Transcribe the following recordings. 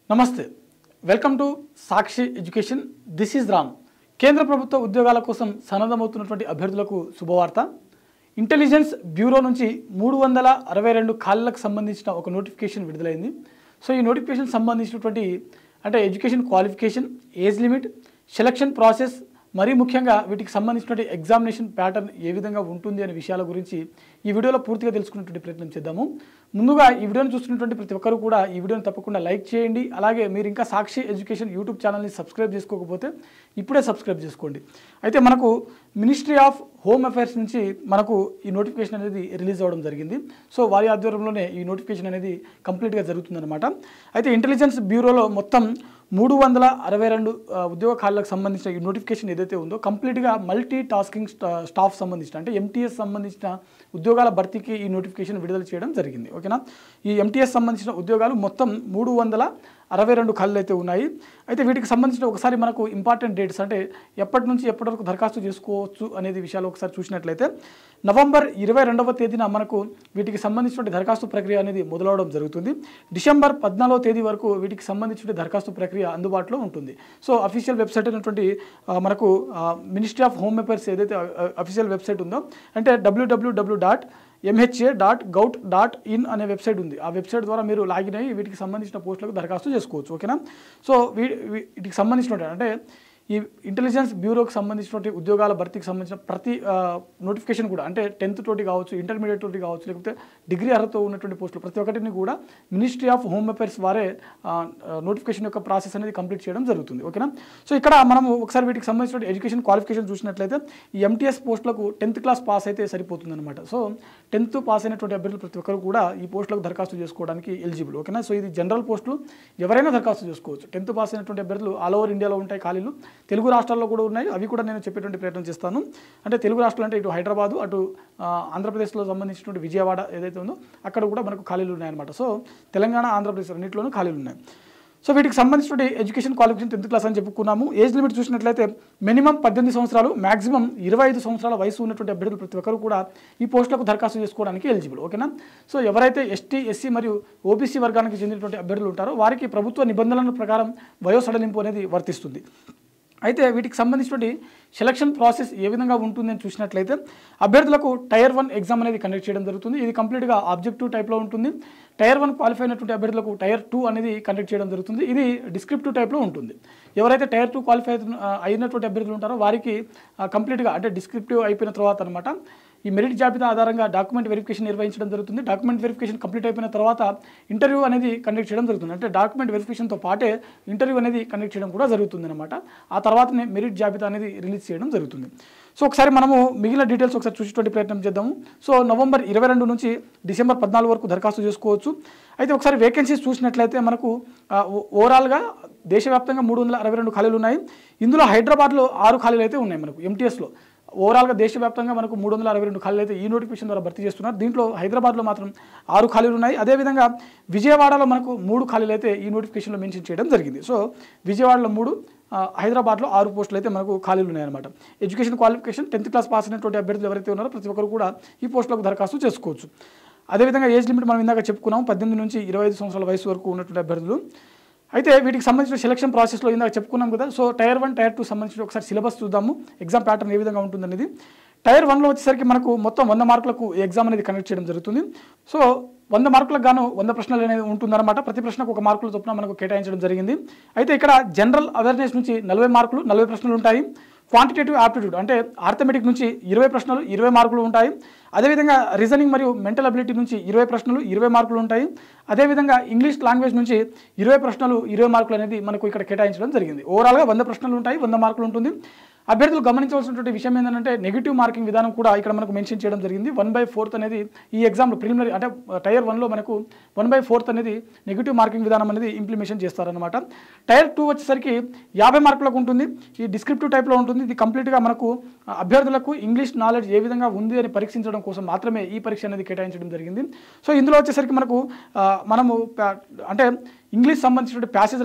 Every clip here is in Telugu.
నమస్తే welcome to Sakshi education this is Ram కేంద్ర ప్రభుత్వ ఉద్యోగాల కోసం సన్నద్ధమవుతున్నటువంటి అభ్యర్థులకు శుభవార్త ఇంటెలిజెన్స్ బ్యూరో నుంచి 362 ఖాళీలకు సంబంధించిన ఒక నోటిఫికేషన్ విడుదలైంది సో ఈ నోటిఫికేషన్ సంబంధించినటువంటి అంటే education qualification age limit selection process మరీ ముఖ్యంగా వీటికి సంబంధించినటువంటి ఎగ్జామినేషన్ ప్యాటర్న్ ఏ విధంగా ఉంటుంది అనే విషయాల గురించి ఈ వీడియోలో పూర్తిగా తెలుసుకునేటువంటి ప్రయత్నం చేద్దాము ముందుగా ఈ వీడియోని చూస్తున్నటువంటి ప్రతి ఒక్కరు కూడా ఈ వీడియోని తప్పకుండా లైక్ చేయండి అలాగే మీరు ఇంకా సాక్షి ఎడ్యుకేషన్ యూట్యూబ్ ఛానల్ని సబ్స్క్రైబ్ చేసుకోకపోతే ఇప్పుడే సబ్స్క్రైబ్ చేసుకోండి అయితే మనకు మినిస్ట్రీ ఆఫ్ హోమ్ అఫైర్స్ నుంచి మనకు ఈ నోటిఫికేషన్ అనేది రిలీజ్ అవ్వడం జరిగింది సో వారి ఆధ్వర్యంలోనే ఈ నోటిఫికేషన్ అనేది కంప్లీట్గా జరుగుతుందన్నమాట అయితే ఇంటెలిజెన్స్ బ్యూరోలో మొత్తం 362 ఉద్యోగ ఖాళీలకు సంబంధించిన ఈ నోటిఫికేషన్ ఏదైతే ఉందో కంప్లీట్గా మల్టీ టాస్కింగ్ స్టాఫ్ సంబంధించిన అంటే ఎంటీఎస్ సంబంధించిన ఉద్యోగాల భర్తీకి ఈ నోటిఫికేషన్ విడుదల చేయడం జరిగింది ఓకేనా ఈ ఎంటీఎస్ సంబంధించిన ఉద్యోగాలు మొత్తం 362 ఖాళీలు అయితే ఉన్నాయి అయితే వీటికి సంబంధించిన ఒకసారి మనకు ఇంపార్టెంట్ డేట్స్ అంటే ఎప్పటి నుంచి ఎప్పటి వరకు దరఖాస్తు చేసుకోవచ్చు అనేది విషయాలు ఒకసారి చూసినట్లయితే నవంబర్ 22వ తేదీన మనకు వీటికి సంబంధించిన దరఖాస్తు ప్రక్రియ అనేది మొదలవడం జరుగుతుంది డిసెంబర్ 14వ తేదీ వరకు వీటికి సంబంధించిన దరఖాస్తు ప్రక్రియ అందుబాటులో ఉంటుంది సో అఫీషియల్ వెబ్సైట్ అయినటువంటి మనకు మినిస్ట్రీ ఆఫ్ హోమ్ అఫైర్స్ ఏదైతే అఫీషియల్ వెబ్సైట్ ఉందో అంటే www.mha.gov.in అనే వెబ్సైట్ ఉంది ఆ వెబ్సైట్ ద్వారా మీరు లాగిన్ అయ్యి వీటికి సంబంధించిన పోస్టులకు దరఖాస్తు చేసుకోవచ్చు ఓకేనా సో వీటికి సంబంధించిన అంటే ఈ ఇంటెలిజెన్స్ బ్యూరోకి సంబంధించినటువంటి ఉద్యోగాల భర్తీకి సంబంధించిన ప్రతి నోటిఫికేషన్ కూడా అంటే 10th తోటి కావచ్చు ఇంటర్మీడియట్ తోటి కావచ్చు లేకపోతే డిగ్రీ అర్హతతో ఉన్నటువంటి పోస్టులు ప్రతి ఒక్కటిని కూడా మినిస్ట్రీ ఆఫ్ హోమ్ అఫైర్స్ వారే నోటిఫికేషన్ యొక్క ప్రాసెస్ అనేది కంప్లీట్ చేయడం జరుగుతుంది ఓకేనా సో ఇక్కడ మనము ఒకసారి వీటికి సంబంధించిన ఎడ్యుకేషన్ క్వాలిఫికేషన్ చూసినట్లయితే ఈ ఎంటీఎస్ పోస్టులకు 10th క్లాస్ పాస్ అయితే సరిపోతుంది అనమాట సో 10th పాస్ అయినటువంటి అభ్యర్థులు ప్రతి ఒక్కరు కూడా ఈ పోస్టులకు దరఖాస్తు చేసుకోవడానికి ఎలిజిబుల్ ఓకేనా సో ఇది జనరల్ పోస్టులు ఎవరైనా దరఖాస్తు చేసుకోవచ్చు 10th పాస్ అయినటువంటి అభ్యర్థులు ఆల్ ఓవర్ ఇండియాలో ఉంటాయి ఖాళీలు తెలుగు రాష్ట్రాల్లో కూడా ఉన్నాయి అవి కూడా నేను చెప్పేటువంటి ప్రయత్నం చేస్తాను అంటే తెలుగు రాష్ట్రాలు అంటే ఇటు హైదరాబాదు అటు ఆంధ్రప్రదేశ్లో సంబంధించినటువంటి విజయవాడ ఏదైతే ఉందో అక్కడ కూడా మనకు ఖాళీలు ఉన్నాయన్నమాట సో తెలంగాణ ఆంధ్రప్రదేశ్ రెండింటిలోనూ ఖాళీలు ఉన్నాయి సో వీటికి సంబంధించిన ఎడ్యుకేషన్ క్వాలిఫికేషన్ 10th క్లాస్ అని చెప్పుకున్నాము ఏజ్ లిమిట్ చూసినట్లయితే మినిమం 18 సంవత్సరాలు మ్యాక్సిమం 25 సంవత్సరాల వయసు ఉన్నటువంటి అభ్యర్థులు ప్రతి ఒక్కరు కూడా ఈ పోస్టులకు దరఖాస్తు చేసుకోవడానికి ఎలిజిబుల్ ఓకేనా సో ఎవరైతే ఎస్టీ ఎస్సీ మరియు ఓబీసీ వర్గానికి చెందినటువంటి అభ్యర్థులు ఉంటారో వారికి ప్రభుత్వ నిబంధనల ప్రకారం వయో సడలింపు అనేది వర్తిస్తుంది అయితే వీటికి సంబంధించినటువంటి సెలక్షన్ ప్రాసెస్ ఏ విధంగా ఉంటుందని చూసినట్లయితే అభ్యర్థులకు టైర్ 1 ఎగ్జామ్ అనేది కండక్ట్ చేయడం జరుగుతుంది ఇది కంప్లీట్గా ఆబ్జెక్టివ్ టైప్లో ఉంటుంది టైర్ 1 క్వాలిఫై అయినటువంటి అభ్యర్థులకు టైర్ 2 అనేది కండక్ట్ చేయడం జరుగుతుంది ఇది డిస్క్రిప్టివ్ టైప్లో ఉంటుంది ఎవరైతే టైర్ 2 క్వాలిఫై అయినటువంటి అభ్యర్థులు ఉంటారో వారికి కంప్లీట్గా అంటే డిస్క్రిప్టివ్ అయిపోయిన తర్వాత అనమాట ఈ మెరిట్ జాబితా ఆధారంగా డాక్యుమెంట్ వెరిఫికేషన్ నిర్వహించడం జరుగుతుంది డాక్యుమెంట్ వెరిఫికేషన్ కంప్లీట్ అయిపోయిన తర్వాత ఇంటర్వ్యూ అనేది కండక్ట్ చేయడం జరుగుతుంది అంటే డాక్యుమెంట్ వెరిఫికేషన్తో పాటే ఇంటర్వ్యూ అనేది కండక్ట్ చేయడం కూడా జరుగుతుంది అనమాట ఆ తర్వాతనే మెరిట్ జాబితా అనేది రిలీజ్ చేయడం జరుగుతుంది సో ఒకసారి మనము మిగిలిన డీటెయిల్స్ ఒకసారి చూసేటువంటి ప్రయత్నం చేద్దాము సో నవంబర్ 22 నుంచి డిసెంబర్ 14 వరకు దరఖాస్తు చేసుకోవచ్చు అయితే ఒకసారి వేకెన్సీస్ చూసినట్లయితే మనకు ఓవరాల్గా దేశవ్యాప్తంగా 362 ఖాళీలు ఉన్నాయి ఇందులో హైదరాబాద్లో 6 ఖాళీలు అయితే ఉన్నాయి మనకు ఎంటీఎస్లో ఓవరాల్గా దేశవ్యాప్తంగా మనకు 362 ఖాళీలు అయితే ఈ నోటిఫికేషన్ ద్వారా భర్తీ చేస్తున్నారు దీంట్లో హైదరాబాద్లో మాత్రం 6 ఖాళీలు ఉన్నాయి అదేవిధంగా విజయవాడలో మనకు 3 ఖాళీలు అయితే ఈ నోటిఫికేషన్లో మెన్షన్ చేయడం జరిగింది సో విజయవాడలో 3 హైదరాబాద్లో 6 పోస్టులు అయితే మనకు ఖాళీలు ఉన్నాయన్నమాట education qualification 10th class pass అయినటువంటి అభ్యర్థులు ఎవరైతే ఉన్నారో ప్రతి ఒక్కరు కూడా ఈ పోస్టులకు దరఖాస్తు చేసుకోవచ్చు అదేవిధంగా ఏజ్ లిమిట్ మనం ఇందాక చెప్పుకున్నాం 18 నుంచి 25 సంవత్సరాల వయసు వరకు ఉన్నటువంటి అభ్యర్థులు అయితే వీటికి సంబంధించిన సెలక్షన్ ప్రాసెస్లో ఇందాక చెప్పుకున్నాం కదా సో టైర్ 1 టైర్ 2 సంబంధించిన ఒకసారి సిలబస్ చూద్దాము ఎగ్జామ్ ప్యాటర్న్ ఏ విధంగా ఉంటుందనేది టైర్ 1లో వచ్చేసరికి మనకు మొత్తం 100 మార్కులకు ఎగ్జామ్ అనేది కండక్ట్ చేయడం జరుగుతుంది సో 100 మార్కులకు గాను 100 ప్రశ్నలు అనేది ఉంటుందన్నమాట ప్రతి ప్రశ్నకు 1 మార్కుల చొప్పున మనకు కేటాయించడం జరిగింది అయితే ఇక్కడ జనరల్ అవేర్నెస్ నుంచి 40 మార్కులు 40 ప్రశ్నలు ఉంటాయి క్వాంటిటేటివ్ ఆప్టిట్యూడ్ అంటే ఆర్థమెటిక్ నుంచి 20 ప్రశ్నలు 20 మార్కులు ఉంటాయి అదేవిధంగా రీజనింగ్ మరియు మెంటల్ అబిలిటీ నుంచి 20 ప్రశ్నలు 20 మార్కులు ఉంటాయి అదేవిధంగా ఇంగ్లీష్ లాంగ్వేజ్ నుంచి 20 ప్రశ్నలు 20 మార్కులు అనేది మనకు ఇక్కడ కేటాయించడం జరిగింది ఓవరాల్గా 100 ప్రశ్నలు ఉంటాయి 100 మార్కులు ఉంటుంది అభ్యర్థులు గమనించవలసినటువంటి విషయం ఏంటంటే నెగిటివ్ మార్కింగ్ విధానం కూడా ఇక్కడ మనకు మెన్షన్ చేయడం జరిగింది 1/4 అనేది ఈ ఎగ్జామ్లో ప్రిలిమినరీ అంటే టైర్ 1లో మనకు 1/4 అనేది నెగిటివ్ మార్కింగ్ విధానం అనేది ఇంప్లిమెంటేషన్ చేస్తారనమాట టైర్ 2 వచ్చేసరికి 50 మార్కులకు ఉంటుంది ఈ డిస్క్రిప్టివ్ టైప్లో ఉంటుంది ఇది కంప్లీట్గా మనకు అభ్యర్థులకు ఇంగ్లీష్ నాలెడ్జ్ ఏ విధంగా ఉంది అని పరీక్షించడం కోసం మాత్రమే ఈ పరీక్ష అనేది కేటాయించడం జరిగింది సో ఇందులో వచ్చేసరికి మనకు మనము అంటే ఇంగ్లీష్ సంబంధించినటువంటి ప్యాసేజ్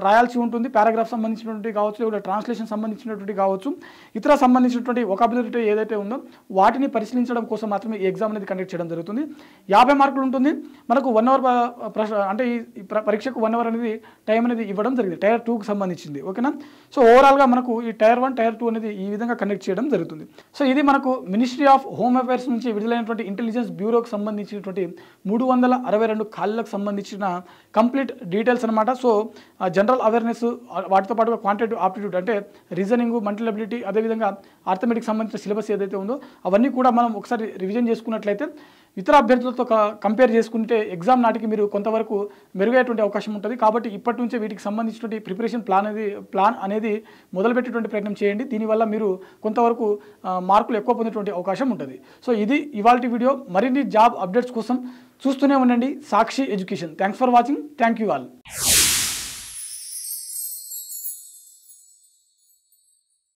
రాయాల్సి ఉంటుంది, పారాగ్రాఫ్ సంబంధించినటువంటి కావచ్చు, లేదా ట్రాన్స్లేషన్ సంబంధించినటువంటి కావచ్చు, ఇతర సంబంధించినటువంటి వొకాబులరీ ఏదైతే ఉందో వాటిని పరిశీలించడం కోసం మాత్రమే ఈ ఎగ్జామ్ అనేది కండక్ట్ చేయడం జరుగుతుంది. 50 మార్కులు ఉంటుంది. మనకు 1 అవర్ అంటే ఈ పరీక్షకు 1 అవర్ అనేది టైం అనేది ఇవ్వడం జరిగింది, టైర్ 2కి సంబంధించింది. ఓకేనా. సో ఓవరాల్గా మనకు ఈ టైర్ 1 టైర్ 2 అనేది ఈ విధంగా కండక్ట్ చేయడం జరుగుతుంది. సో ఇది మనకు మినిస్ట్రీ ఆఫ్ హోమ్ అఫైర్స్ నుంచి విడుదలైనటువంటి ఇంటెలిజెన్స్ బ్యూరోకి సంబంధించినటువంటి 362 ఖాళీలకు సంబంధించిన కంప్లీట్ డీటెయిల్స్ అనమాట. సో జనరల్ అవేర్నెస్, వాటితో పాటుగా క్వాంటిటేటివ్ ఆప్టిట్యూడ్ అంటే రీజనింగ్, మెంటల్ అబిలిటీ, అదేవిధంగా ఆర్థమెటిక్ సంబంధించిన సిలబస్ ఏదైతే ఉందో అవన్నీ కూడా మనం ఒకసారి రివిజన్ చేసుకున్నట్లయితే ఇతర అభ్యర్థులతో కంపేర్ చేసుకుంటే ఎగ్జామ్ నాటికి మీరు కొంతవరకు మెరుగయ్యేటువంటి అవకాశం ఉంటుంది. కాబట్టి ఇప్పటి నుంచే వీటికి సంబంధించినటువంటి ప్రిపరేషన్ ప్లాన్ అనేది మొదలుపెట్టేటువంటి ప్రయత్నం చేయండి. దీనివల్ల మీరు కొంతవరకు మార్కులు ఎక్కువ పొందేటువంటి అవకాశం ఉంటుంది. సో ఇది ఇవాల్టి వీడియో. మరిన్ని జాబ్ అప్డేట్స్ కోసం చూస్తూనే ఉండండి Sakshi education. Thanks for watching. Thank you all.